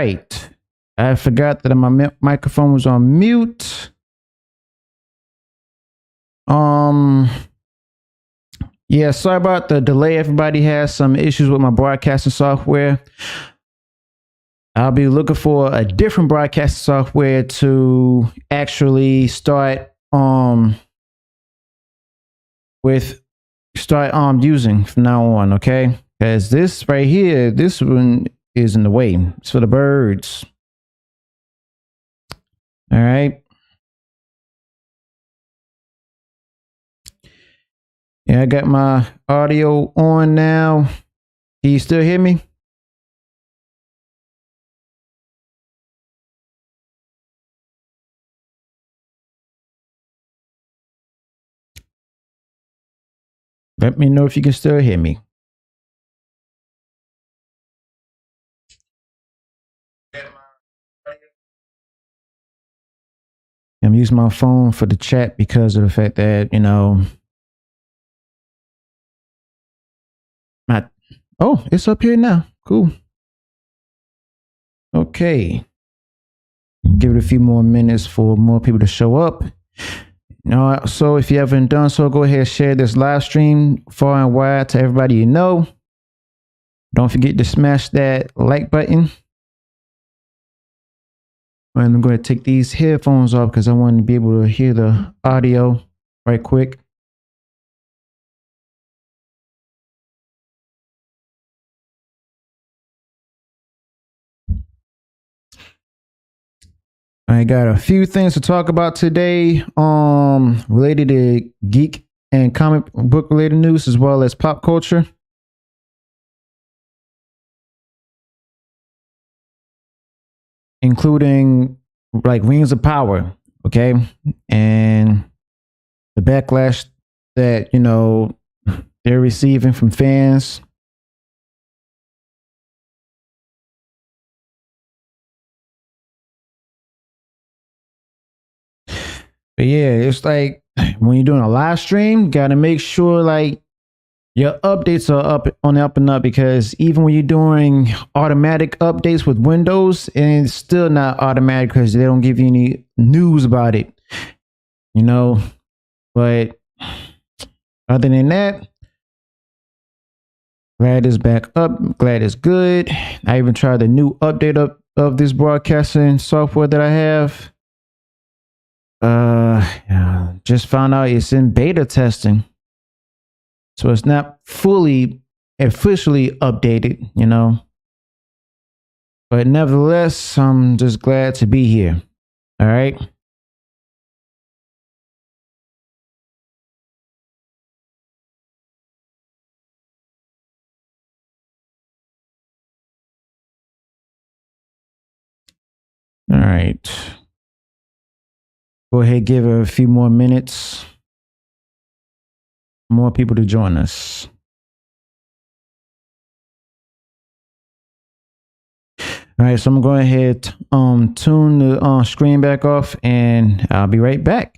right. I forgot that my microphone was on mute. Yeah, sorry about the delay. Everybody has some issues with my broadcasting software. I'll be looking for a different broadcasting software to actually start using from now on, okay? Because this right here, this one is in the way. It's for the birds. All right. Yeah, I got my audio on now. Can you still hear me? Let me know if you can still hear me. I'm using my phone for the chat because of the fact that, it's up here now. Cool. Okay. Give it a few more minutes for more people to show up. So if you haven't done so, go ahead and share this live stream far and wide to everybody you know. Don't forget to smash that like button. And I'm going to take these headphones off because I want to be able to hear the audio right quick. I got a few things to talk about today, related to geek and comic book related news as well as pop culture. Including like Rings of Power, okay? And the backlash that, they're receiving from fans. But yeah, it's like when you're doing a live stream, you gotta make sure like your updates are up on the up and up, because even when you're doing automatic updates with Windows, and it's still not automatic because they don't give you any news about it, But other than that, glad it's back up. Glad it's good. I even tried the new update of this broadcasting software that I have. Just found out it's in beta testing. So it's not fully officially updated, But nevertheless, I'm just glad to be here. All right. All right. Go ahead, give it a few more minutes. More people to join us. All right, so I'm going to go ahead, tune the screen back off, and I'll be right back.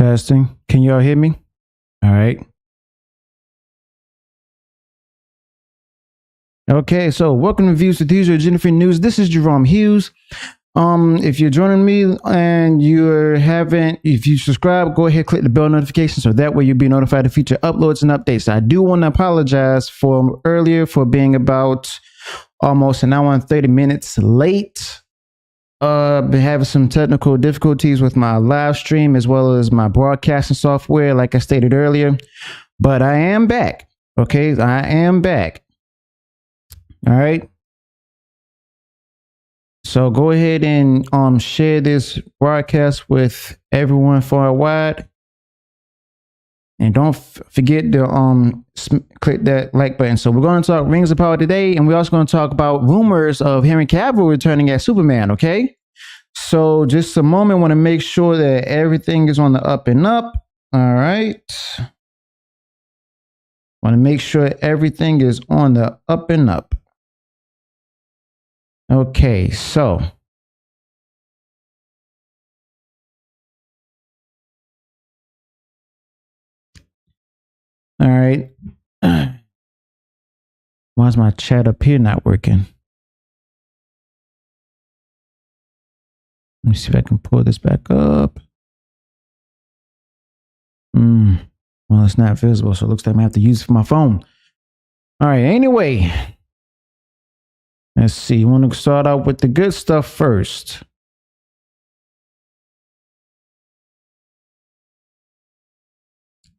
Testing. Can y'all hear me? All right. Okay, so welcome to Views with Hughes or Jennifer News. This is Jerome Hughes. If you're joining me and if you subscribe, go ahead, click the bell notification so that way you'll be notified of future uploads and updates. I do want to apologize for earlier for being about almost an hour and 30 minutes late. Been having some technical difficulties with my live stream as well as my broadcasting software, like I stated earlier. But I am back. Okay, I am back. All right. So go ahead and share this broadcast with everyone far and wide. And don't forget to click that like button. So we're going to talk Rings of Power today, and we're also going to talk about rumors of Henry Cavill returning as Superman, okay? So just a moment, I want to make sure that everything is on the up and up. All right. Want to make sure everything is on the up and up. Okay, so all right. Why is my chat up here not working? Let me see if I can pull this back up. Well, it's not visible, so it looks like I have to use it for my phone. All right, anyway. Let's see. You want to start out with the good stuff first.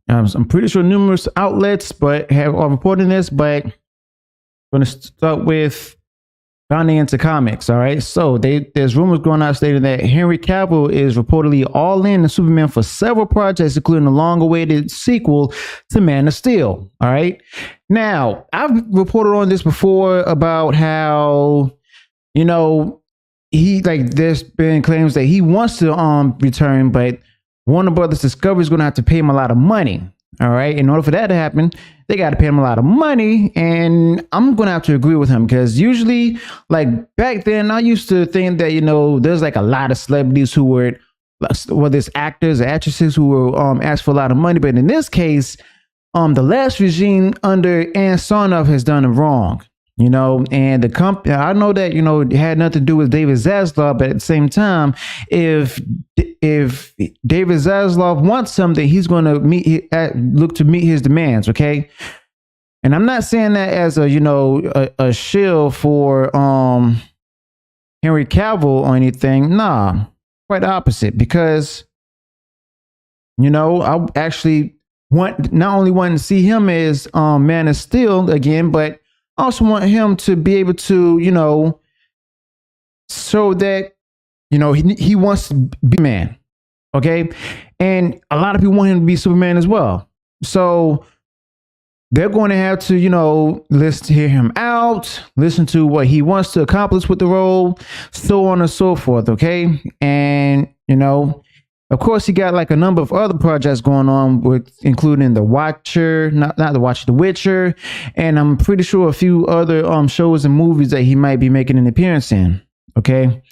I'm pretty sure numerous outlets are reporting this, but I'm going to start with Bounding into comics. All right. So there's rumors going out stating that Henry Cavill is reportedly all in Superman for several projects, including the long-awaited sequel to Man of Steel. All right. Now, I've reported on this before about how, there's been claims that he wants to return, but Warner Brothers Discovery is going to have to pay him a lot of money. All right. In order for that to happen, they got to pay him a lot of money. And I'm going to have to agree with him because usually, like back then, I used to think that, there's like a lot of celebrities who were, whether it's actors or actresses who were asked for a lot of money. But in this case, the last regime under Ann Sarnoff has done it wrong. And the company, I know that, it had nothing to do with David Zaslav, but at the same time, if David Zaslav wants something, he's going to look to meet his demands. Okay. And I'm not saying that as a shill for, Henry Cavill or anything. Nah, quite the opposite, because, I actually not only want to see him as, Man of Steel again, but I also want him to be able to, show that, he wants to be man. Okay. And a lot of people want him to be Superman as well. So they're going to have to, hear him out, listen to what he wants to accomplish with the role, so on and so forth. Okay. And, of course, he got like a number of other projects going on, including The Watcher, not The Watcher, The Witcher, and I'm pretty sure a few other shows and movies that he might be making an appearance in. Okay,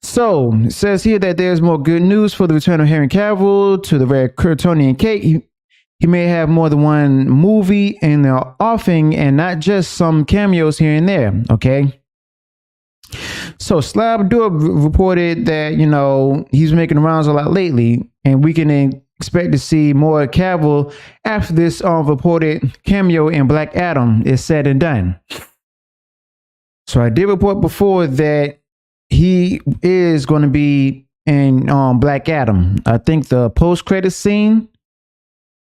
so it says here that there's more good news for the return of Henry Cavill to the Red Kryptonian cake. He may have more than one movie in the offing and not just some cameos here and there. Okay. So Slabdor reported that, he's making the rounds a lot lately, and we can expect to see more Cavill after this reported cameo in Black Adam is said and done. So I did report before that he is going to be in Black Adam. I think the post-credit scene,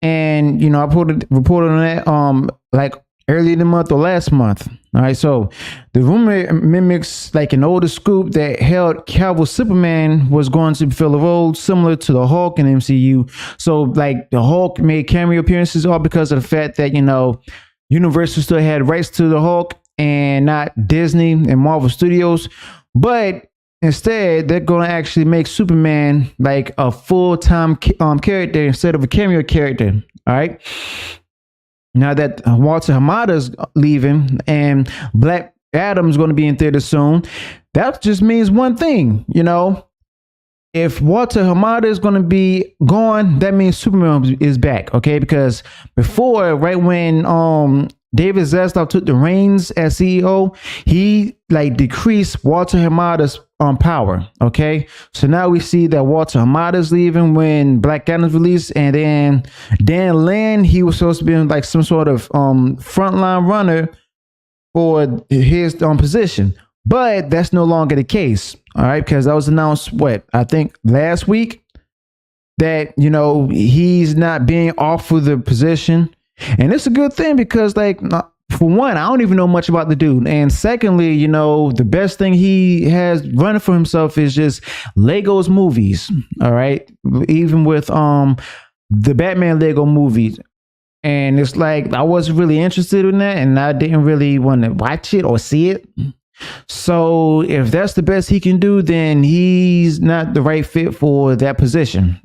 and I reported on that like early in the month or last month. All right, so the rumor mimics like an older scoop that held Cavill Superman was going to fill a role similar to the Hulk in MCU. So like the Hulk made cameo appearances all because of the fact that, Universal still had rights to the Hulk and not Disney and Marvel Studios. But instead, they're going to actually make Superman like a full-time character instead of a cameo character. All right. Now that Walter Hamada's leaving and Black Adam's going to be in theater soon, that just means one thing, if Walter Hamada is going to be gone, that means Superman is back. Okay, because before, right when David Zaslav took the reins as CEO, he like decreased Walter Hamada's power. Okay, so now we see that Walter Hamada's leaving when Black Adam's released, and then Dan Lin, he was supposed to be like some sort of frontline runner for his position, but that's no longer the case. All right, because that was announced I think last week, that he's not being offered the position, and it's a good thing because for one, I don't even know much about the dude, and secondly, the best thing he has running for himself is just Lego's movies. All right, even with the Batman Lego movies. And it's like I wasn't really interested in that, and I didn't really want to watch it or see it. So if that's the best he can do, then he's not the right fit for that position.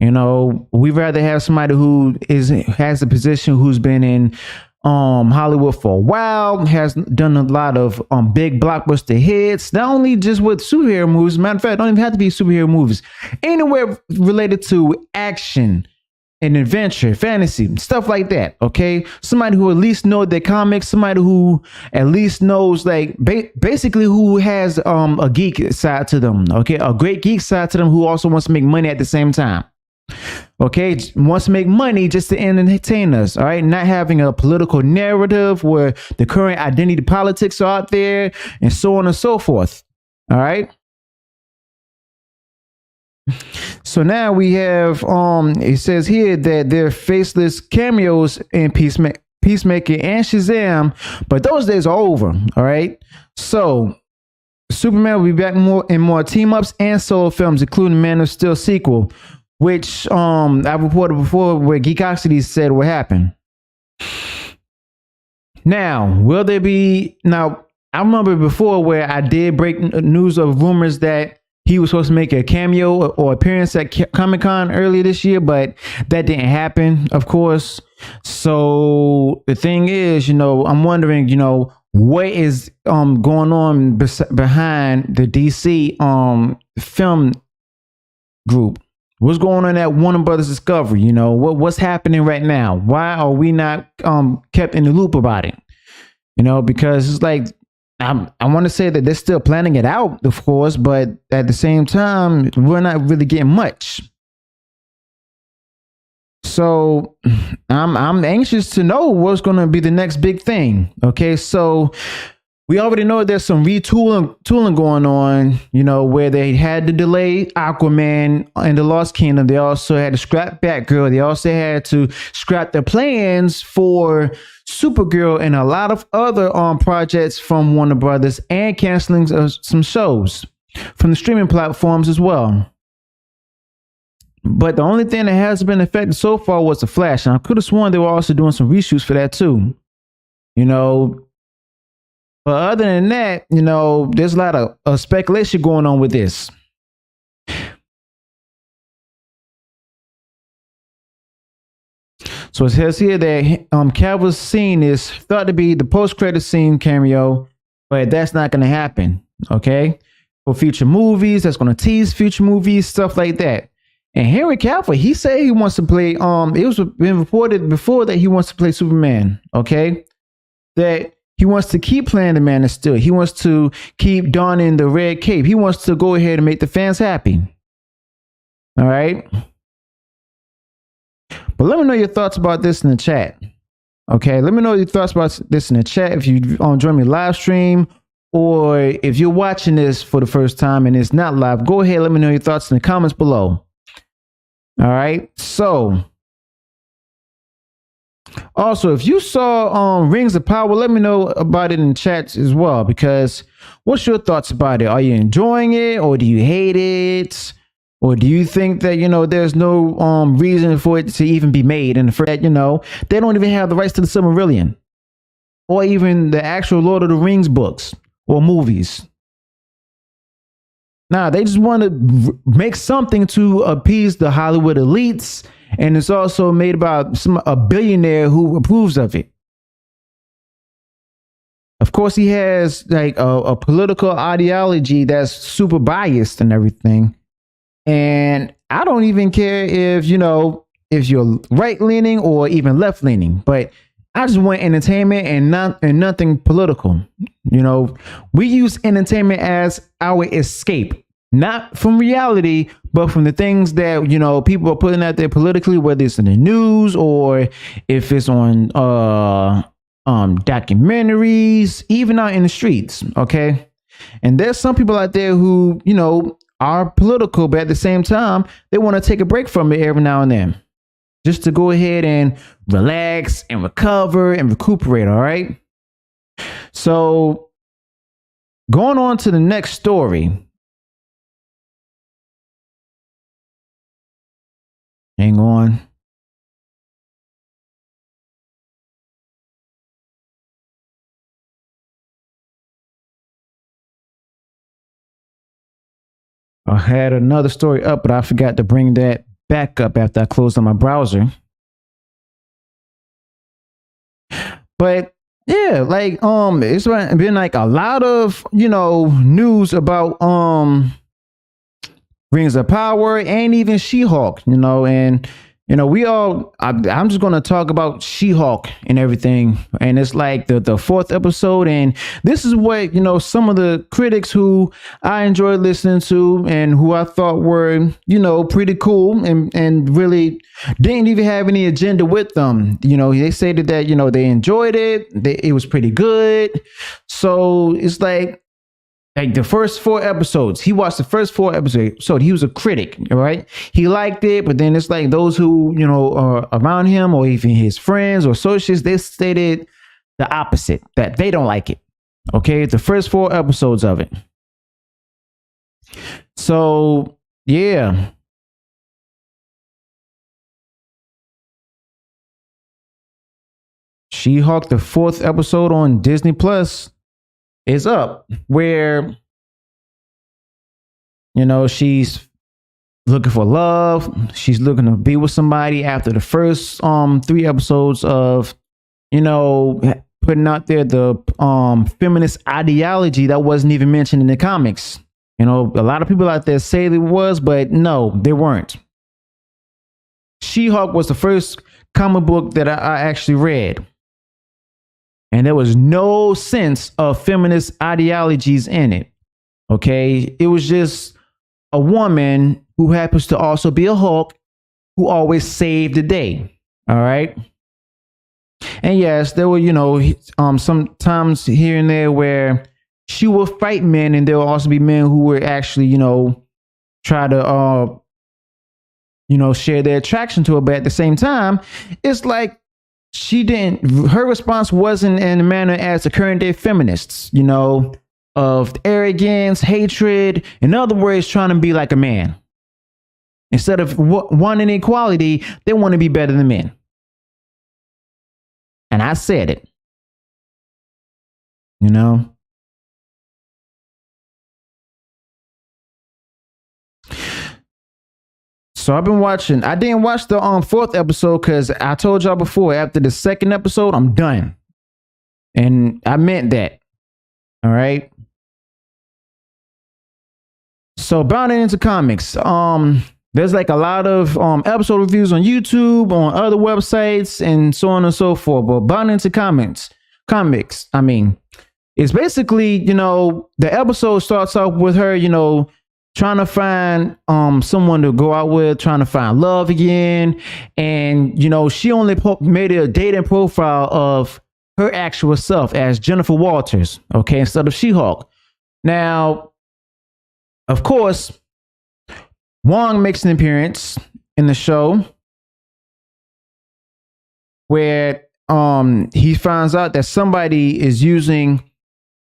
We'd rather have somebody who has a position, who's been in Hollywood for a while, has done a lot of big blockbuster hits, not only just with superhero movies. Matter of fact, don't even have to be superhero movies. Anywhere related to action and adventure, fantasy, stuff like that. Okay, somebody who at least knows their comics, somebody who at least knows basically who has a geek side to them. Okay, a great geek side to them, who also wants to make money at the same time. Okay, wants to make money just to entertain us. All right, not having a political narrative where the current identity politics are out there and so on and so forth. All right. So now we have it says here that they're faceless cameos in Peacemaker and Shazam, but those days are over. All right, so Superman will be back more team ups and solo films, including Man of Steel sequel, which I reported before where Geekosity said would happen. Now, will there be? Now, I remember before where I did break news of rumors that he was supposed to make a cameo or appearance at Comic-Con earlier this year, but that didn't happen, of course. So the thing is, I'm wondering, what is going on behind the DC film group? What's going on at Warner Brothers Discovery? What's happening right now? Why are we not kept in the loop about it? Because it's like, I want to say that they're still planning it out, of course, but at the same time, we're not really getting much. So I'm anxious to know what's going to be the next big thing. Okay, so we already know there's some retooling going on, where they had to delay Aquaman and the Lost Kingdom. They also had to scrap Batgirl. They also had to scrap their plans for Supergirl and a lot of other projects from Warner Brothers, and canceling some shows from the streaming platforms as well. But the only thing that has been affected so far was The Flash, and I could have sworn they were also doing some reshoots for that too. But other than that, there's a lot of speculation going on with this. So it says here that Cavill's scene is thought to be the post-credit scene cameo, but that's not going to happen. Okay, for future movies, that's going to tease future movies, stuff like that. And Henry Cavill, he said he wants to play. It was been reported before that he wants to play Superman. Okay, that he wants to keep playing the Man of Steel. He wants to keep donning the red cape. He wants to go ahead and make the fans happy. All right. But let me know your thoughts about this in the chat. Okay, let me know your thoughts about this in the chat. If you join me live stream, or if you're watching this for the first time and it's not live, go ahead. Let me know your thoughts in the comments below. All right. So, also, if you saw Rings of Power, let me know about it in the chat as well. Because what's your thoughts about it? Are you enjoying it, or do you hate it? Or do you think that, there's no reason for it to even be made? And for that, they don't even have the rights to the Silmarillion, or even the actual Lord of the Rings books or movies. Nah, they just want to make something to appease the Hollywood elites. And it's also made by a billionaire who approves of it. Of course, he has like a political ideology that's super biased and everything. And I don't even care if, if you're right leaning or even left leaning, but I just want entertainment and nothing political. We use entertainment as our escape, not from reality, but from the things that, people are putting out there politically, whether it's in the news or if it's on documentaries, even out in the streets. Okay. And there's some people out there who, are political, but at the same time, they want to take a break from it every now and then, just to go ahead and relax and recover and recuperate. All right. So going on to the next story. Hang on. I had another story up, but I forgot to bring that back up after I closed on my browser. But yeah, like it's been like a lot of news about Rings of Power and even She-Hulk, and we all I'm just gonna talk about She-Hulk and everything, and it's like the fourth episode, and this is what some of the critics who I enjoyed listening to and who I thought were pretty cool and really didn't even have any agenda with them. They stated that they enjoyed it, it was pretty good. So it's like the first 4 episodes, he watched the first 4 episodes. So he was a critic, right? He liked it, but then it's like those who, are around him or even his friends or associates, they stated the opposite, that they don't like it. Okay. The first 4 episodes of it. So, yeah. She-Hulk, the 4th episode on Disney Plus, is up, where she's looking for love. She's looking to be with somebody after the first 3 episodes of putting out there the feminist ideology that wasn't even mentioned in the comics. A lot of people out there say there was, but no, they weren't. She-Hulk was the first comic book that I actually read. And there was no sense of feminist ideologies in it. Okay. It was just a woman who happens to also be a Hulk who always saved the day. All right. And yes, there were, some times here and there where she will fight men, and there will also be men who were actually, try to, share their attraction to her. But at the same time, it's like, her response wasn't in a manner as the current day feminists, of arrogance, hatred. In other words, trying to be like a man. Instead of wanting equality, they want to be better than men. And I said it, So I've been watching. I didn't watch the 4th episode because I told y'all before, after the 2nd episode, I'm done. And I meant that. All right. So bounding into comics. There's like a lot of episode reviews on YouTube, on other websites, and so on and so forth. But bounding into comics, I mean, it's basically, the episode starts off with her, trying to find someone to go out with, trying to find love again. And, she only made a dating profile of her actual self as Jennifer Walters, okay, instead of She-Hulk. Now, of course, Wong makes an appearance in the show where he finds out that somebody is using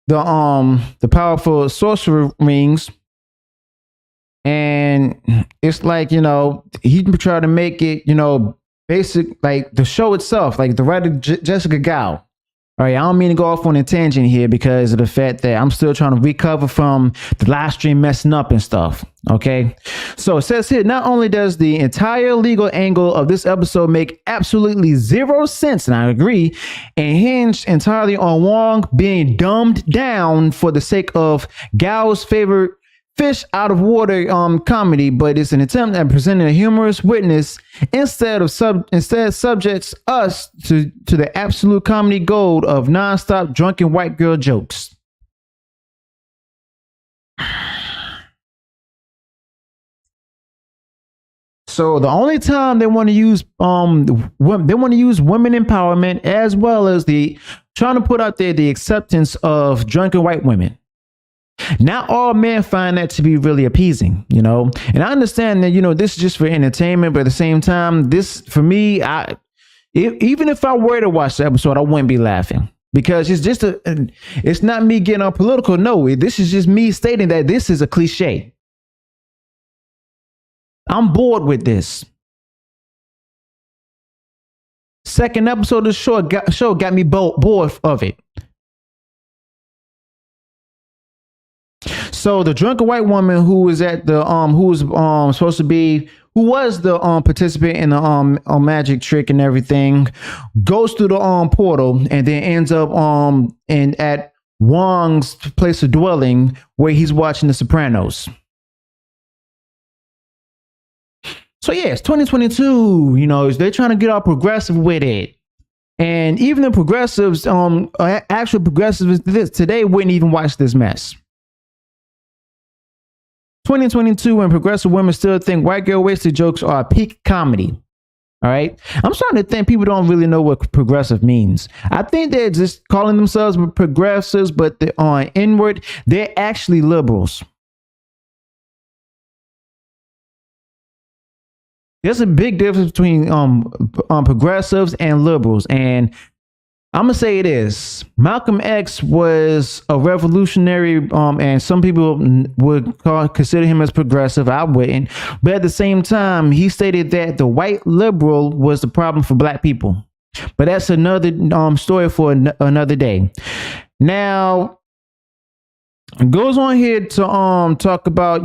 the powerful sorcerer rings. And it's like, he tried to make it, basic, like the show itself, like the writer Jessica Gao. All right, I don't mean to go off on a tangent here because of the fact that I'm still trying to recover from the live stream messing up and stuff. Okay, so it says here, not only does the entire legal angle of this episode make absolutely 0 sense, and I agree, and hinged entirely on Wong being dumbed down for the sake of Gao's favorite fish out of water comedy, but it's an attempt at presenting a humorous witness instead subjects us to the absolute comedy gold of nonstop drunken white girl jokes. So the only time they want to use women empowerment, as well as the trying to put out there the acceptance of drunken white women. Not all men find that to be really appeasing, and I understand that, this is just for entertainment, but at the same time, this, for me, even if I were to watch the episode, I wouldn't be laughing, because it's not me getting all political. No, this is just me stating that this is a cliche. I'm bored with this. Second episode of the show got me bored of it. So the drunken white woman who was at the who was supposed to be, who was the participant in the magic trick and everything, goes through the portal and then ends up at Wong's place of dwelling, where he's watching The Sopranos. So yeah, it's 2022. They're trying to get all progressive with it, and even the progressives, actual progressives today wouldn't even watch this mess. 2022, and progressive women still think white girl wasted jokes are peak comedy. All right. I'm starting to think people don't really know what progressive means. I think they're just calling themselves progressives, but on inward, they're actually liberals. There's a big difference between progressives and liberals, and I'm gonna say it is. Malcolm X was a revolutionary, and some people would consider him as progressive. I wouldn't, but at the same time, he stated that the white liberal was the problem for black people. But that's another story for another day. Now, it goes on here to talk about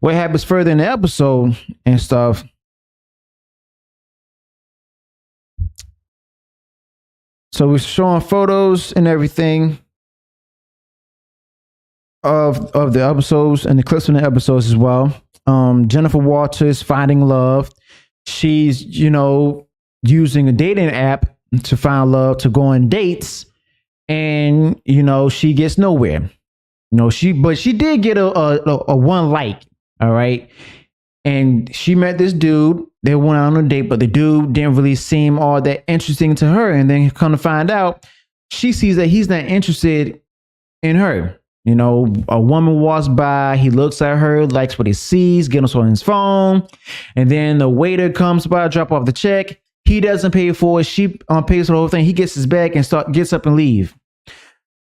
what happens further in the episode and stuff. So we're showing photos and everything of the episodes and the clips from the episodes as well. Jennifer Walters finding love. She's, using a dating app to find love, to go on dates, and she gets nowhere. But she did get a one like, all right. And she met this dude. They went on a date, but the dude didn't really seem all that interesting to her. And then come to find out, she sees that he's not interested in her. A woman walks by, he looks at her, likes what he sees, gets on his phone. And then the waiter comes by, drop off the check. He doesn't pay for it. She pays for the whole thing. He gets his bag and gets up and leave.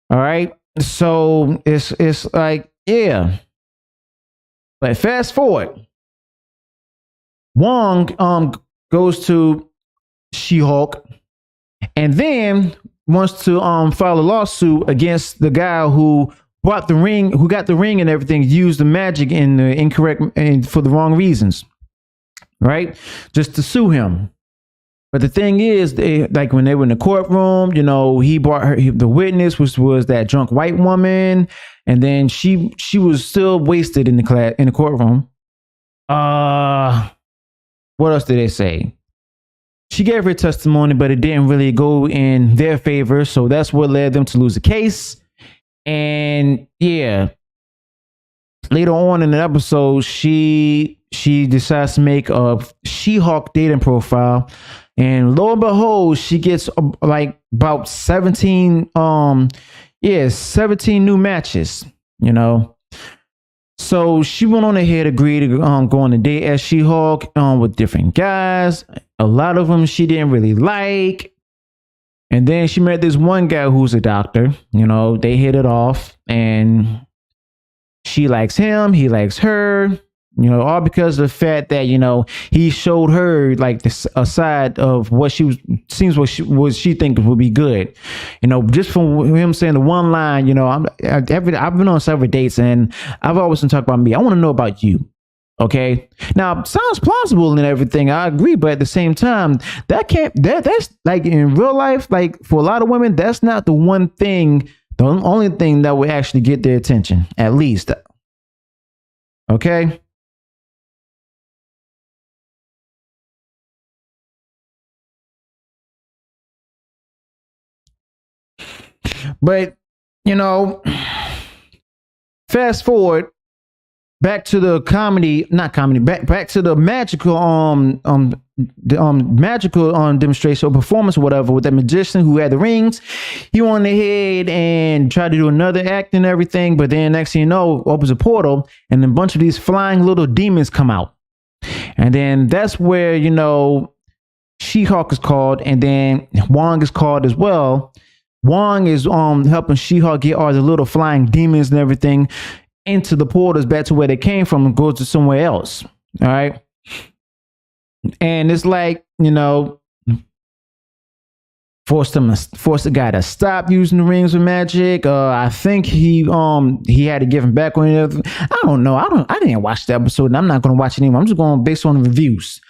All right. So it's like, yeah. But fast forward. Wong goes to She-Hulk and then wants to file a lawsuit against the guy who brought the ring, who got the ring and everything, used the magic in the incorrect and for the wrong reasons, right? Just to sue him. But the thing is, like when they were in the courtroom, he brought her, the witness was that drunk white woman, and then she was still wasted in the courtroom. What else did they say? She gave her testimony, but it didn't really go in their favor. So that's what led them to lose the case. And yeah, later on in the episode, she decides to make a She-Hulk dating profile. And lo and behold, she gets like about 17 new matches, So she went on ahead, agreed to go on a date as She-Hulk with different guys. A lot of them she didn't really like. And then she met this one guy who's a doctor. They hit it off, and she likes him. He likes her. All because of the fact that, he showed her like a side of what she she thinks would be good. Just from him saying the one line, I've been on several dates, and I've always been talking about me. I want to know about you. Okay. Now, sounds plausible and everything. I agree, but at the same time, that's like in real life, like for a lot of women, that's not the one thing, the only thing that would actually get their attention, at least. Okay. But, you know, fast forward back to the comedy, not comedy, back to the magical magical demonstration or performance or whatever with that magician who had the rings. He went ahead and tried to do another act and everything, but then next thing you know, opens a portal and a bunch of these flying little demons come out. And then that's where, you know, She-Hulk is called, and then Wong is called as well. Wong is helping She-Hulk get all the little flying demons and everything into the portals back to where they came from and go to somewhere else. All right. And it's like, you know, forced the guy to stop using the rings of magic. I think he had to give him back on it. I don't know. I didn't watch the episode, and I'm not going to watch it anymore. I'm just going based on the reviews.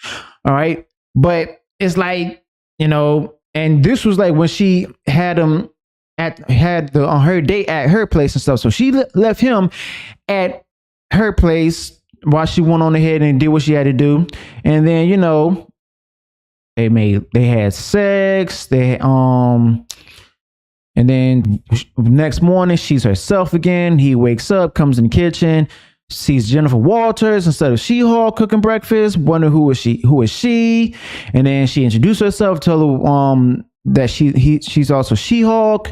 All right. But it's like, you know, and this was like when she had him on her date at her place and stuff. So she left him at her place while she went on ahead and did what she had to do. And then, you know, they had sex. And then next morning she's herself again. He wakes up, comes in the kitchen, sees Jennifer Walters instead of She-Hulk cooking breakfast, wondering who is she? And then she introduced herself, tell her that she's also She-Hulk.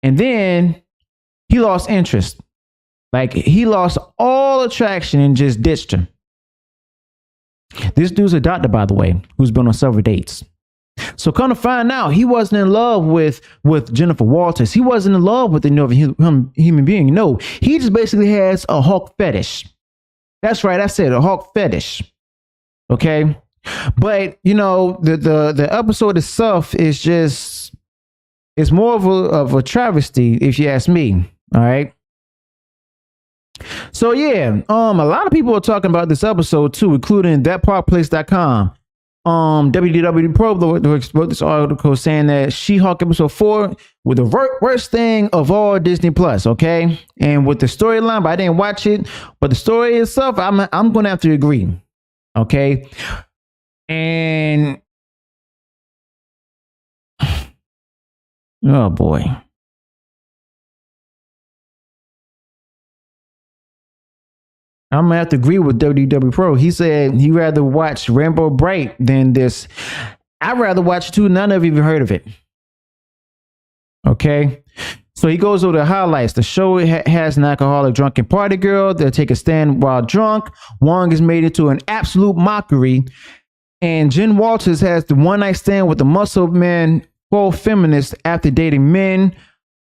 And then he lost interest. Like, he lost all attraction and just ditched her. This dude's a doctor, by the way, who's been on several dates. So come to find out, he wasn't in love with Jennifer Walters. He wasn't in love with another human being. No, he just basically has a Hulk fetish. That's right, I said a Hulk fetish. Okay? But, you know, the episode itself is just... it's more of a travesty, if you ask me. All right. So yeah, a lot of people are talking about this episode too, including thatparkplace.com. WDW Pro wrote this article saying that She-Hulk episode 4 was the worst thing of all Disney Plus. Okay, and with the storyline, but I didn't watch it. But the story itself, I'm going to have to agree. Okay, and oh boy. I'm gonna have to agree with WW Pro. He said he'd rather watch Rainbow Bright than this. I'd rather watch it too. None of you even heard of it. Okay. So he goes over the highlights. The show has an alcoholic drunken party girl that take a stand while drunk. Wong is made into an absolute mockery. And Jen Walters has the one night stand with the muscle man, full feminist after dating men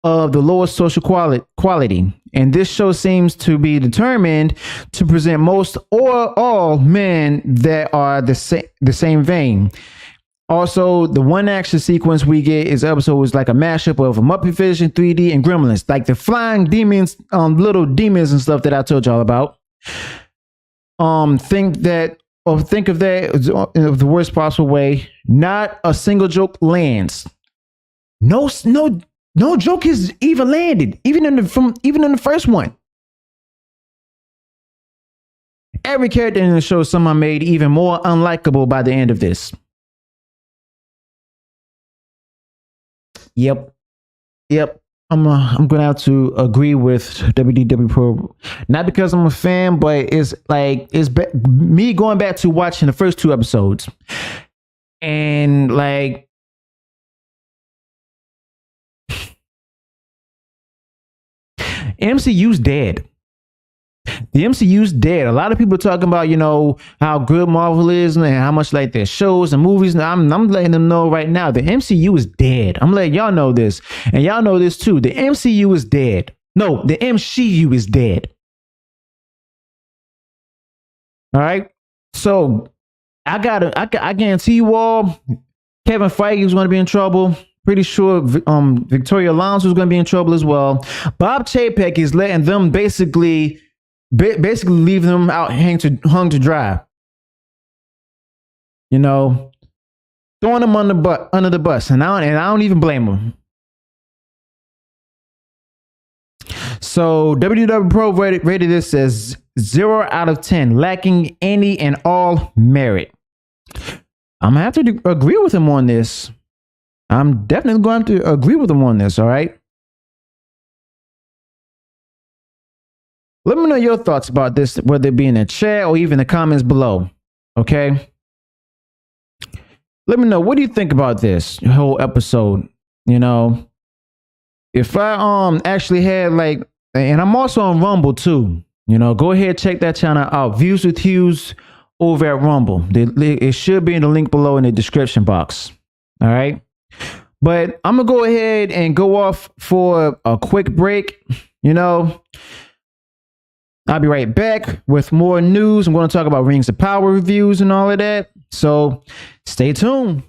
of the lowest social quality. And this show seems to be determined to present most or all men that are the same vein. Also, the one action sequence we get is episode was like a mashup of a Muppet Vision 3D and Gremlins, like the flying demons, little demons and stuff that I told y'all about. Think of that of the worst possible way. Not a single joke lands. No joke is even landed, even in the first one. Every character in the show somehow made even more unlikable by the end of this. Yep. I'm gonna have to agree with WDW Pro, not because I'm a fan, but it's me going back to watching the first two episodes, and like. MCU's dead. The MCU's dead. A lot of people are talking about, you know, how good Marvel is and how much like their shows and movies. And I'm letting them know right now, the MCU is dead. I'm letting y'all know this. And y'all know this too. The MCU is dead. No, the MCU is dead. All right. So I guarantee you all, Kevin Feige is going to be in trouble. Pretty sure Victoria Alonso is going to be in trouble as well. Bob Chapek is letting them basically basically leaving them out hung to dry. You know, throwing them under the bus, and I don't even blame them. So WW Pro rated this as 0 out of 10, lacking any and all merit. I'm gonna have to agree with him on this. I'm definitely going to agree with him on this. All right. Let me know your thoughts about this, whether it be in the chat or even the comments below. Okay. Let me know, what do you think about this whole episode? You know, if I actually had like, and I'm also on Rumble too. You know, go ahead, check that channel out. Views with Hughes over at Rumble. It should be in the link below in the description box. All right. But I'm gonna go ahead and go off for a quick break. You know, I'll be right back with more news. I'm going to talk about Rings of Power reviews and all of that. So stay tuned.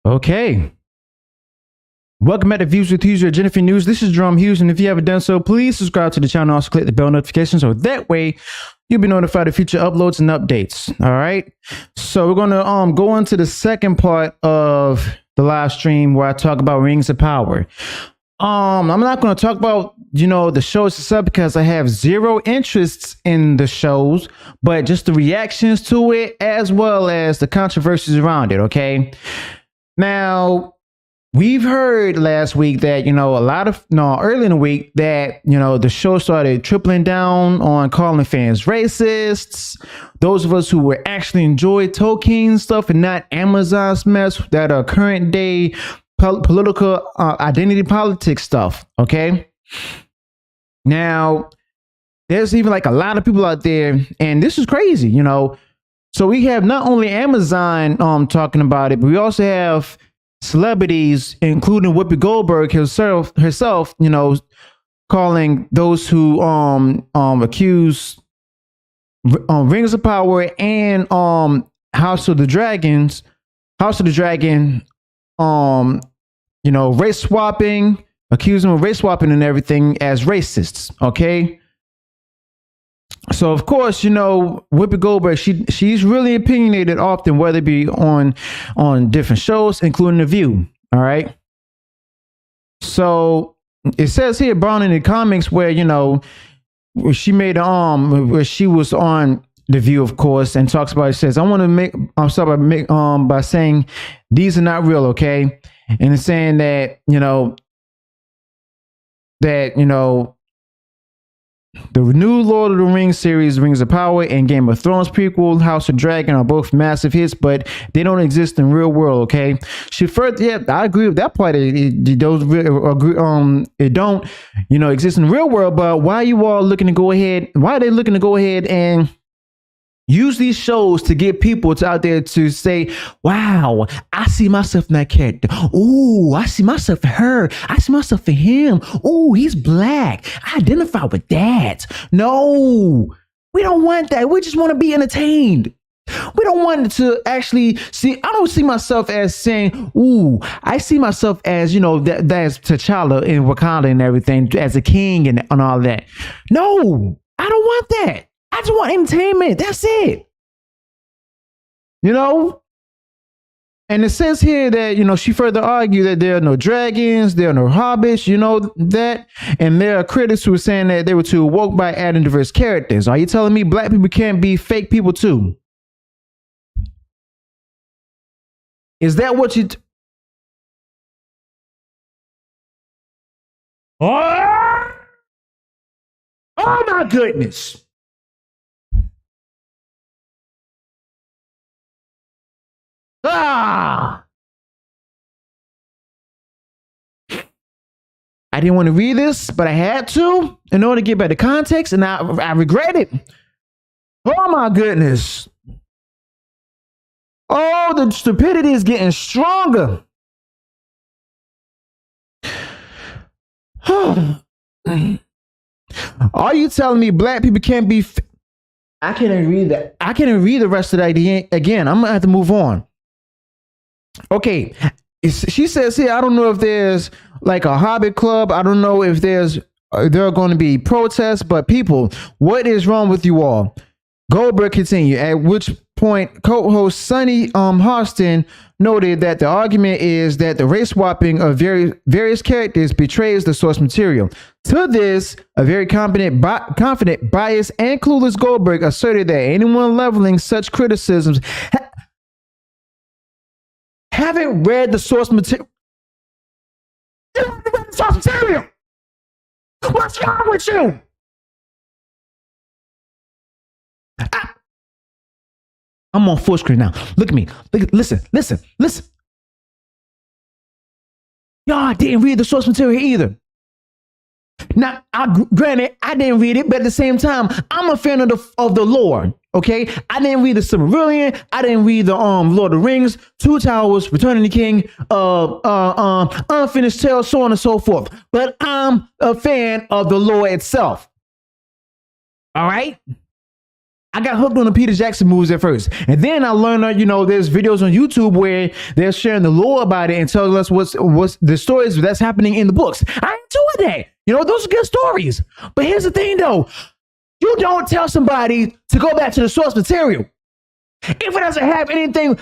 Okay. Welcome back to Views with Hughes, your Jennifer News. This is Jerome Hughes, and if you haven't done so, please subscribe to the channel. Also, click the bell notification so that way you'll be notified of future uploads and updates. All right. So we're gonna go into the second part of the live stream where I talk about Rings of Power. I'm not going to talk about, the shows itself because I have zero interests in the shows, but just the reactions to it as well as the controversies around it. Okay. Now, we've heard last week that, early in the week that, the show started tripling down on calling fans racists. Those of us who were actually enjoy Tolkien stuff and not Amazon's mess that are current day political identity politics stuff. Okay. Now, there's even like a lot of people out there, and this is crazy, So we have not only Amazon talking about it, but we also have celebrities, including Whoopi Goldberg herself, calling those who accuse Rings of Power and House of the Dragon, race swapping, accuse them of race swapping and everything as racists. Okay. So of course, Whoopi Goldberg, she's really opinionated often, whether it be on different shows, including The View. All right. So it says here, Brown in the comics, where she made where she was on The View, of course, and talks about, it says, I want to start by saying these are not real, okay? And it's saying that, the new Lord of the Rings series, Rings of Power, and Game of Thrones prequel, House of Dragon, are both massive hits, but they don't exist in real world. Okay, she further, yeah, I agree with that part. It don't, exist in the real world. But why are you all looking to go ahead? Why are they looking to go ahead and use these shows to get people out there to say, wow, I see myself in that character. Ooh, I see myself in her. I see myself in him. Ooh, he's black. I identify with that. No, we don't want that. We just want to be entertained. We don't want to actually see. I don't see myself as saying, ooh, I see myself as, that's T'Challa in Wakanda and everything, as a king and all that. No, I don't want that. I just want entertainment. That's it. And it says here that, she further argued that there are no dragons, there are no hobbits, that. And there are critics who are saying that they were too woke by adding diverse characters. Are you telling me black people can't be fake people too? Is that what you... Oh my goodness. I didn't want to read this, but I had to in order to get better context, and I regret it. Oh my goodness. Oh, the stupidity is getting stronger. Are you telling me black people can't be... I can't even read that. I can't even read the rest of that again. I'm going to have to move on. Okay, she says here, I don't know if there's like a Hobbit club. I don't know if there are going to be protests, but people, what is wrong with you all? Goldberg continued, at which point co-host Sonny Hostin noted that the argument is that the race swapping of various characters betrays the source material. To this, a very confident, biased, and clueless Goldberg asserted that anyone leveling such criticisms haven't read the source material. What's wrong with you? I'm on full screen now. Look at me. Listen. Y'all didn't read the source material either. Now, granted, I didn't read it, but at the same time, I'm a fan of the lore. Okay, I didn't read the Silmarillion. I didn't read the Lord of the Rings, Two Towers, Return of the King, Unfinished Tales, so on and so forth. But I'm a fan of the lore itself. All right, I got hooked on the Peter Jackson movies at first. And then I learned that, there's videos on YouTube where they're sharing the lore about it and telling us what's the stories that's happening in the books. I enjoy that. Those are good stories. But here's the thing, though. You don't tell somebody to go back to the source material if it doesn't have anything,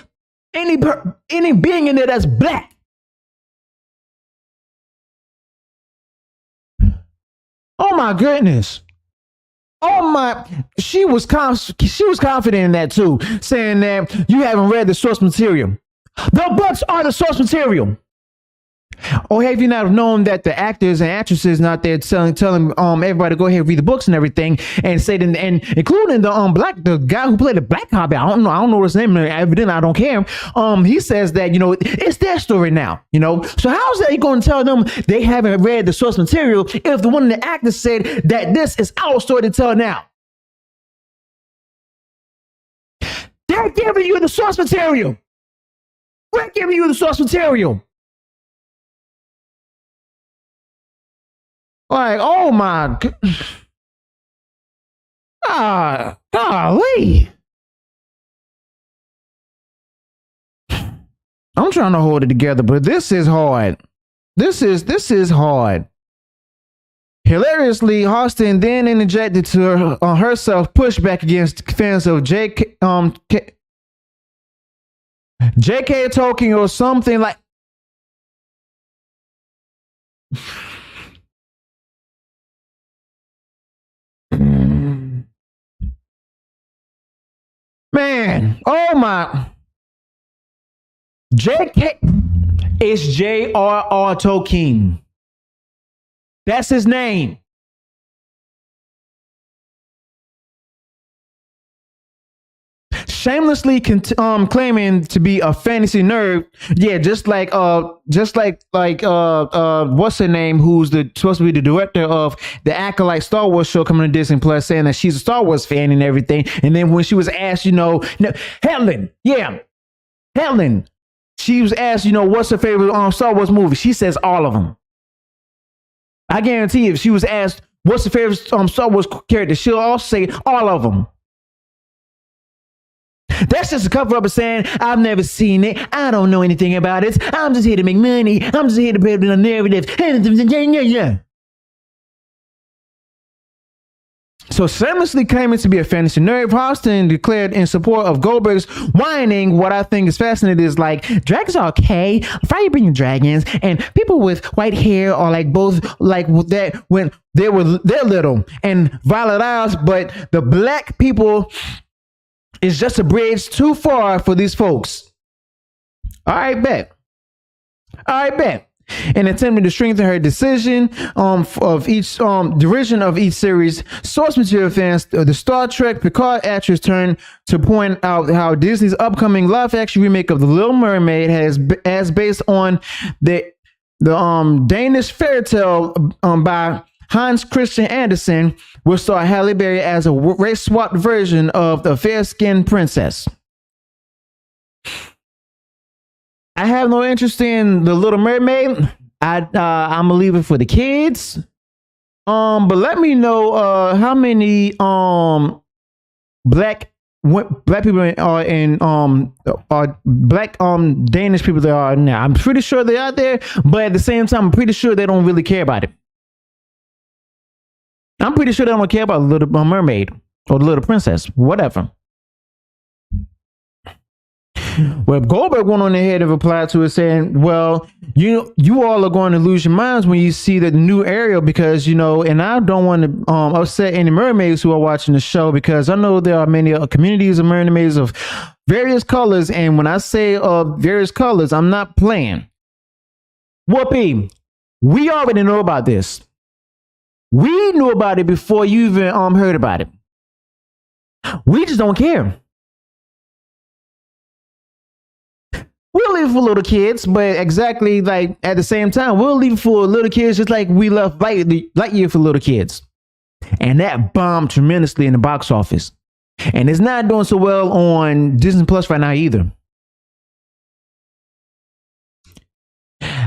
any being in there that's black. Oh my goodness. Oh my, she was confident in that too, saying that you haven't read the source material. The books are the source material. Or have you not known that the actors and actresses not there telling everybody to go ahead and read the books and everything, and saying, and including the guy who played the Black Hobbit, I don't know his name, evidently I don't care. He says that it's their story now. So how is that you going to tell them they haven't read the source material if the one of the actors said that this is our story to tell now? They're giving you the source material. We're giving you the source material. Like, oh my, golly. I'm trying to hold it together, but this is hard. This is hard. Hilariously, Austin then interjected to herself pushback against fans of J.K. Tolkien or something like. Man, oh my. J.K. is J.R.R. Tolkien. That's his name. Shamelessly claiming to be a fantasy nerd. Yeah, just like what's her name, who's supposed to be the director of the Acolyte Star Wars show coming to Disney Plus, saying that she's a Star Wars fan and everything. And then when she was asked, Helen, she was asked, what's her favorite Star Wars movie? She says all of them. I guarantee you, if she was asked what's her favorite Star Wars character, she'll also say all of them. That's just a cover up of saying, I've never seen it. I don't know anything about it. I'm just here to make money. I'm just here to build a narrative. So shamelessly claiming to be a fantasy nerd, Austin declared in support of Goldberg's whining. What I think is fascinating is like, dragons are okay. Fire breathing dragons and people with white hair are like both like that when they're little and violet eyes, but the black people is just a bridge too far for these folks. All right, bet. In attempting to strengthen her decision of each derision of each series, source material fans, the Star Trek Picard actress turned to point out how Disney's upcoming live-action remake of The Little Mermaid has based on the Danish fairy tale by Hans Christian Andersen, will star Halle Berry as a race-swapped version of the fair-skinned princess. I have no interest in The Little Mermaid. I'm gonna leave it for the kids. But let me know how many black people are in black Danish people there are now. I'm pretty sure they are there, but at the same time, I'm pretty sure they don't really care about it. I'm pretty sure they don't care about The Little Mermaid or The Little Princess, whatever. Well, Goldberg went on ahead and replied to it saying, well, you all are going to lose your minds when you see the new Ariel because, and I don't want to upset any mermaids who are watching the show because I know there are many communities of mermaids of various colors. And when I say various colors, I'm not playing. Whoopee, we already know about this. We knew about it before you even heard about it. We just don't care. We'll leave it for little kids, but exactly like at the same time, we'll leave it for little kids just like we left Lightyear for little kids. And that bombed tremendously in the box office. And it's not doing so well on Disney Plus right now either.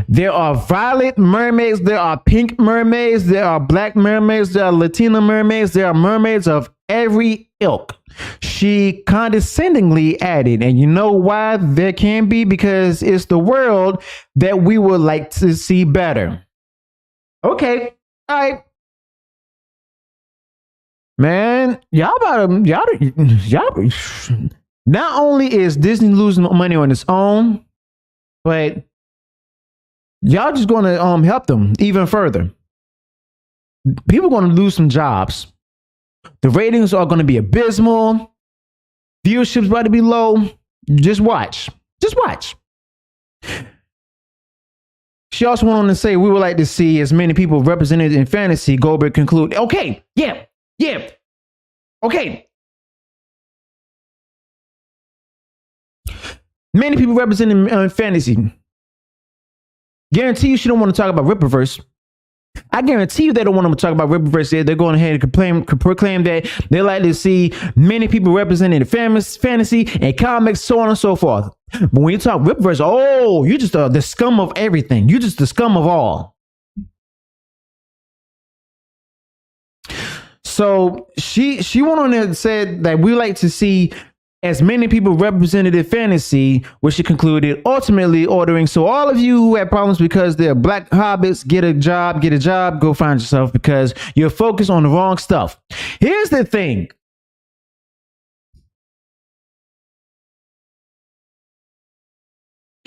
There are violet mermaids, there are pink mermaids, there are black mermaids, there are Latina mermaids, there are mermaids of every ilk. She condescendingly added, and you know why there can be? Because it's the world that we would like to see better. Okay, all right. Man, y'all. Not only is Disney losing money on its own, but y'all just going to help them even further. People are going to lose some jobs. The ratings are going to be abysmal. Viewership's about to be low. Just watch. Just watch. She also went on to say, we would like to see as many people represented in fantasy. Goldberg concluded, okay, yeah, okay. Many people represented in fantasy. Guarantee you she don't want to talk about Ripperverse. I guarantee you they don't want them to talk about Ripperverse. They're going ahead and proclaim that they like to see many people represented in fantasy and comics, so on and so forth. But when you talk Ripperverse, oh, you're just the scum of everything. You're just the scum of all. So she went on there and said that we like to see as many people represented in fantasy, which she concluded ultimately ordering. So all of you who have problems because they're black hobbits, get a job, go find yourself because you're focused on the wrong stuff. Here's the thing.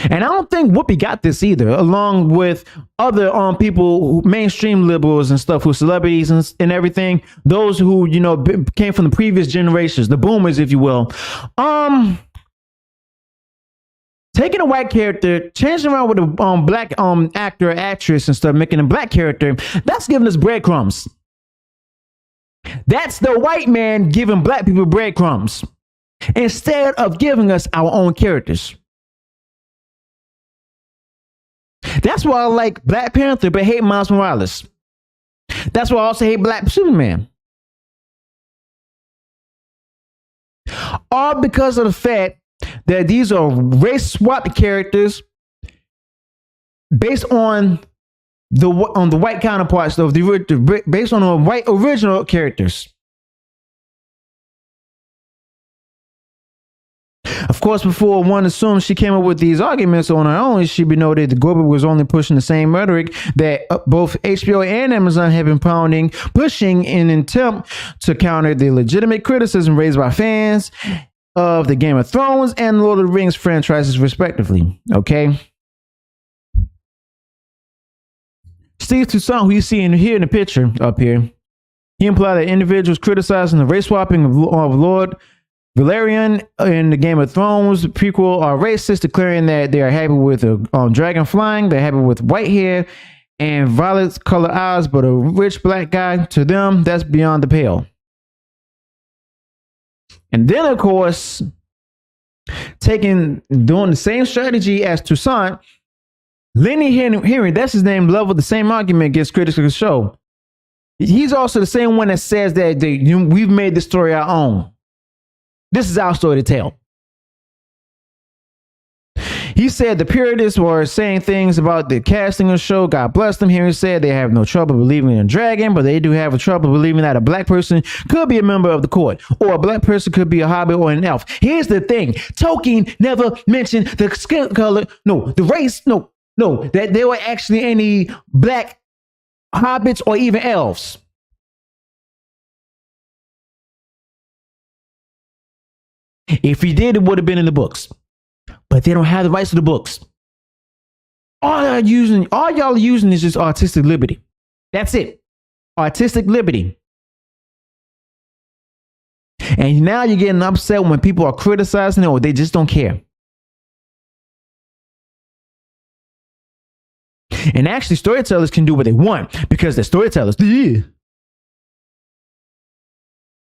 And I don't think Whoopi got this either, along with other people, mainstream liberals and stuff, who celebrities and everything. Those who, you know, came from the previous generations, the boomers, if you will. Taking a white character, changing around with a black actor, actress and stuff, making a black character, that's giving us breadcrumbs. That's the white man giving black people breadcrumbs instead of giving us our own characters. That's why I like Black Panther but hate Miles Morales. That's why I also hate Black Superman. All because of the fact that these are race swapped characters based on the white counterparts of based on the white original characters. Of course, before one assumes she came up with these arguments on her own, it should be noted that Goldberg was only pushing the same rhetoric that both HBO and Amazon have been pushing in an attempt to counter the legitimate criticism raised by fans of the Game of Thrones and Lord of the Rings franchises, respectively. Okay. Steve Toussaint, who you see here in the picture up here, he implied that individuals criticizing the race swapping of Lord Valerian in the Game of Thrones prequel are racist, declaring that they are happy with a dragon flying, they're happy with white hair and violet colored eyes, but a rich black guy, to them, that's beyond the pale. And then, of course, doing the same strategy as Toussaint, Lenny Henry, that's his name, leveled the same argument against critics of the show. He's also the same one that says that we've made this story our own. This is our story to tell. He said the purists were saying things about the casting of the show. God bless them. Henry said they have no trouble believing in a dragon, but they do have a trouble believing that a black person could be a member of the court, or a black person could be a hobbit or an elf. Here's the thing. Tolkien never mentioned the skin color, the race, that there were actually any black hobbits or even elves. If he did, it would have been in the books. But they don't have the rights to the books. All y'all are using is just artistic liberty. That's it. Artistic liberty. And now you're getting upset when people are criticizing it or they just don't care. And actually, storytellers can do what they want because they're storytellers.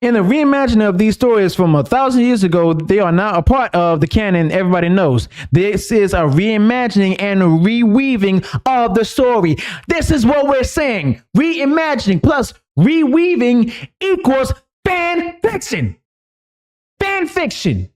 In the reimagining of these stories from 1,000 years ago, they are now a part of the canon everybody knows. This is a reimagining and a reweaving of the story. This is what we're saying. Reimagining plus reweaving equals fan fiction. Fan fiction.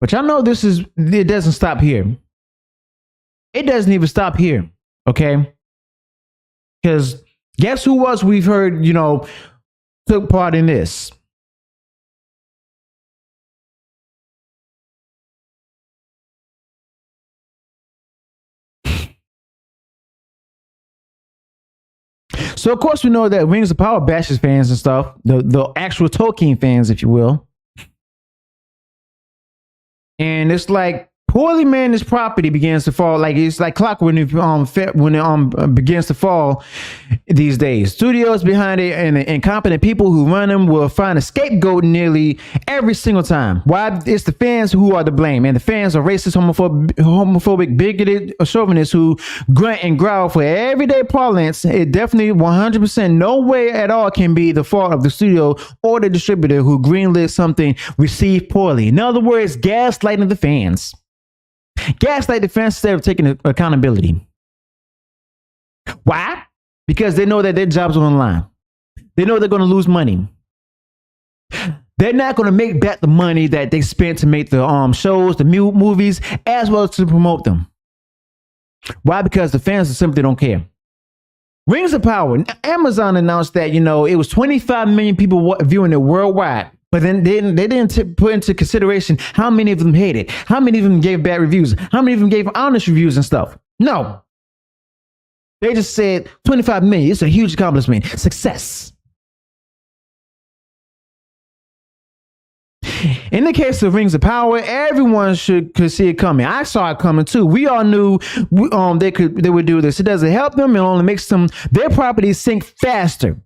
But y'all know it doesn't stop here. It doesn't even stop here. Okay. Because guess who else we've heard, took part in this? So of course we know that Rings of Power bashes fans and stuff, the actual Tolkien fans, if you will. And it's like poorly managed property begins to fall. Like it's like clockwork when it begins to fall these days. Studios behind it and incompetent people who run them will find a scapegoat nearly every single time. Why? It's the fans who are to blame, and the fans are racist, homophobic, bigoted chauvinists who grunt and growl for everyday parlance. It definitely 100% no way at all can be the fault of the studio or the distributor who greenlit something received poorly. In other words, gaslighting the fans. Gaslight the fans instead of taking accountability. Why? Because they know that their jobs are on the line. They know they're going to lose money. They're not going to make back the money that they spent to make the shows, the movies, as well as to promote them. Why? Because the fans simply don't care. Rings of Power. Amazon announced that, it was 25 million people viewing it worldwide. But then they didn't put into consideration how many of them hated, how many of them gave bad reviews, how many of them gave honest reviews and stuff. No. They just said 25 million. It's a huge accomplishment. Success. In the case of Rings of Power, everyone could see it coming. I saw it coming too. We all knew they would do this. It doesn't help them. It only makes their properties sink faster.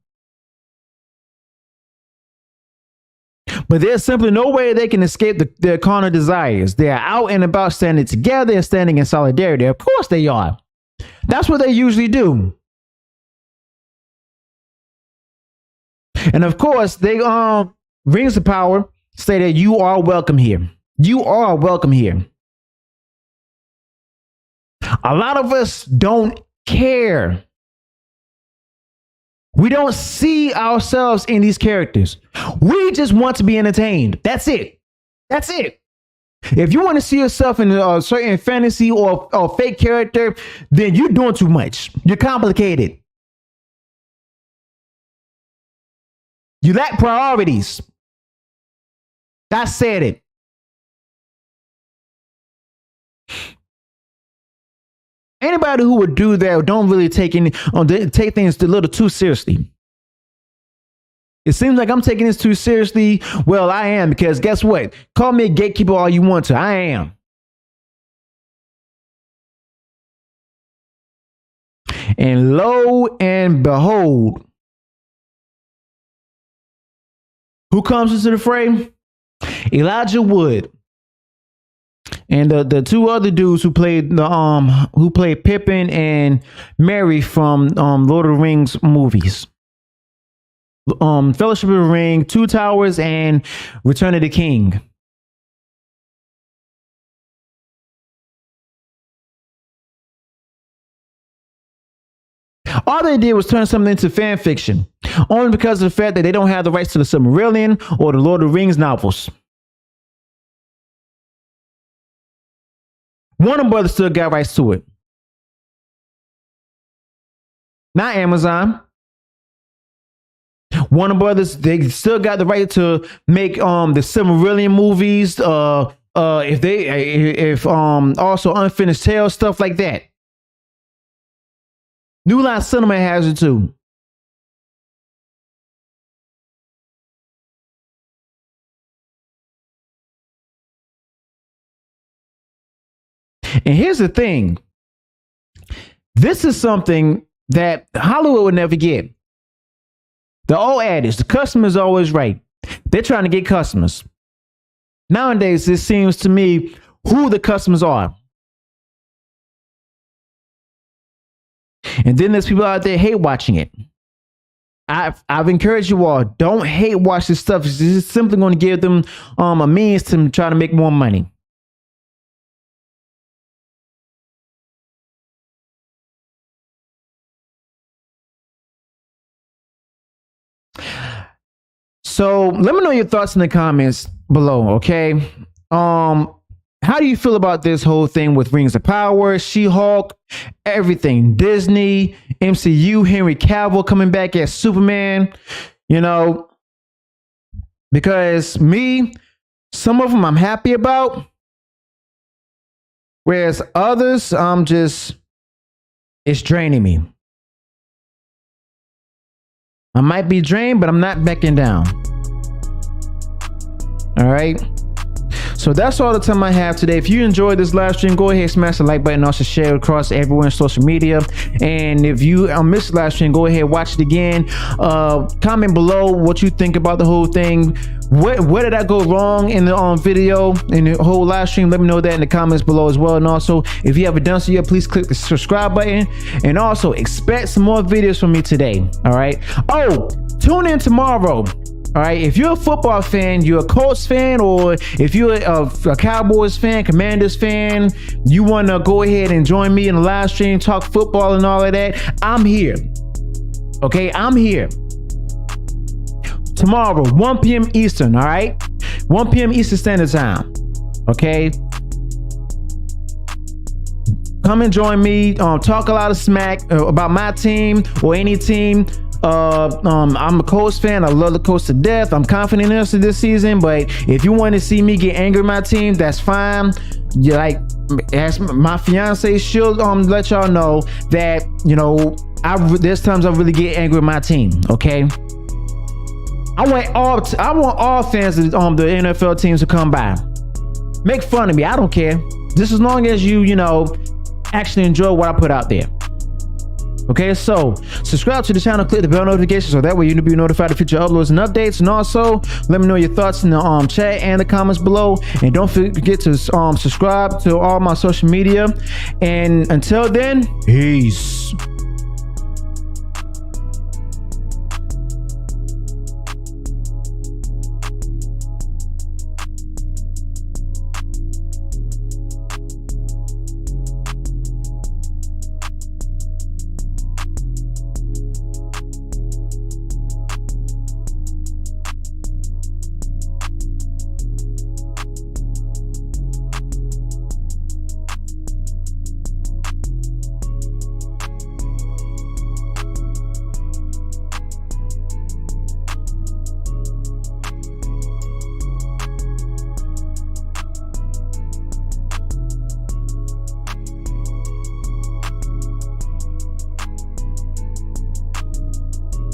But there's simply no way they can escape their carnal desires. They are out and about, standing together and standing in solidarity. Of course they are. That's what they usually do. And of course, they Rings of Power say that you are welcome here. You are welcome here. A lot of us don't care. We don't see ourselves in these characters. We just want to be entertained. That's it. That's it. If you want to see yourself in a certain fantasy or fake character, then you're doing too much. You're complicated. You lack priorities. I said it. Anybody who would do that don't really take things a little too seriously. It seems like I'm taking this too seriously. Well, I am, because guess what? Call me a gatekeeper all you want to. I am. And lo and behold, who comes into the fray? Elijah Wood. And the two other dudes who played Pippin and Merry from Lord of the Rings movies, Fellowship of the Ring, Two Towers, and Return of the King. All they did was turn something into fan fiction, only because of the fact that they don't have the rights to the Silmarillion or the Lord of the Rings novels. Warner Brothers still got rights to it. Not Amazon. Warner Brothers, they still got the right to make the Silmarillion movies. If also Unfinished Tales, stuff like that. New Line Cinema has it too. And here's the thing. This is something that Hollywood would never get. The old adage, the customer's always right. They're trying to get customers. Nowadays, it seems to me who the customers are. And then there's people out there hate watching it. I've encouraged you all, don't hate watch this stuff. It's just simply going to give them a means to try to make more money. So let me know your thoughts in the comments below, okay? how do you feel about this whole thing with Rings of Power, She-Hulk, everything, Disney, MCU, Henry Cavill coming back as Superman? You know, because some of them I'm happy about, whereas others, it's draining me. I might be drained, but I'm not backing down. All right. So that's all the time I have today. If you enjoyed this live stream, go ahead, smash the like button, also share it across everywhere on social media. And if you missed the live stream, go ahead, watch it again. Comment below what you think about the whole thing. Where did I go wrong in the video, in the whole live stream? Let me know that in the comments below as well. And also, if you haven't done so yet, please click the subscribe button. And also, expect some more videos from me today. All right. Oh, tune in tomorrow. All right, if you're a football fan, you're a Colts fan, or if you're a Cowboys fan, Commanders fan, you want to go ahead and join me in the live stream, talk football and all of that, I'm here. Okay, I'm here. Tomorrow, 1 p.m. Eastern, all right? 1 p.m. Eastern Standard Time, okay? Come and join me, talk a lot of smack about my team or any team. I'm a Colts fan. I love the Colts to death. I'm confident in us this season, but if you want to see me get angry at my team, that's fine. You like, as my fiance, she'll let y'all know that, you know, there's times I really get angry at my team. Okay, I want all fans of the NFL teams to come by, make fun of me. I don't care, just as long as you know, actually enjoy what I put out there. Okay, so subscribe to the channel, click the bell notification so that way you'll be notified of future uploads and updates. And also, let me know your thoughts in the chat and the comments below. And don't forget to subscribe to all my social media. And until then, peace.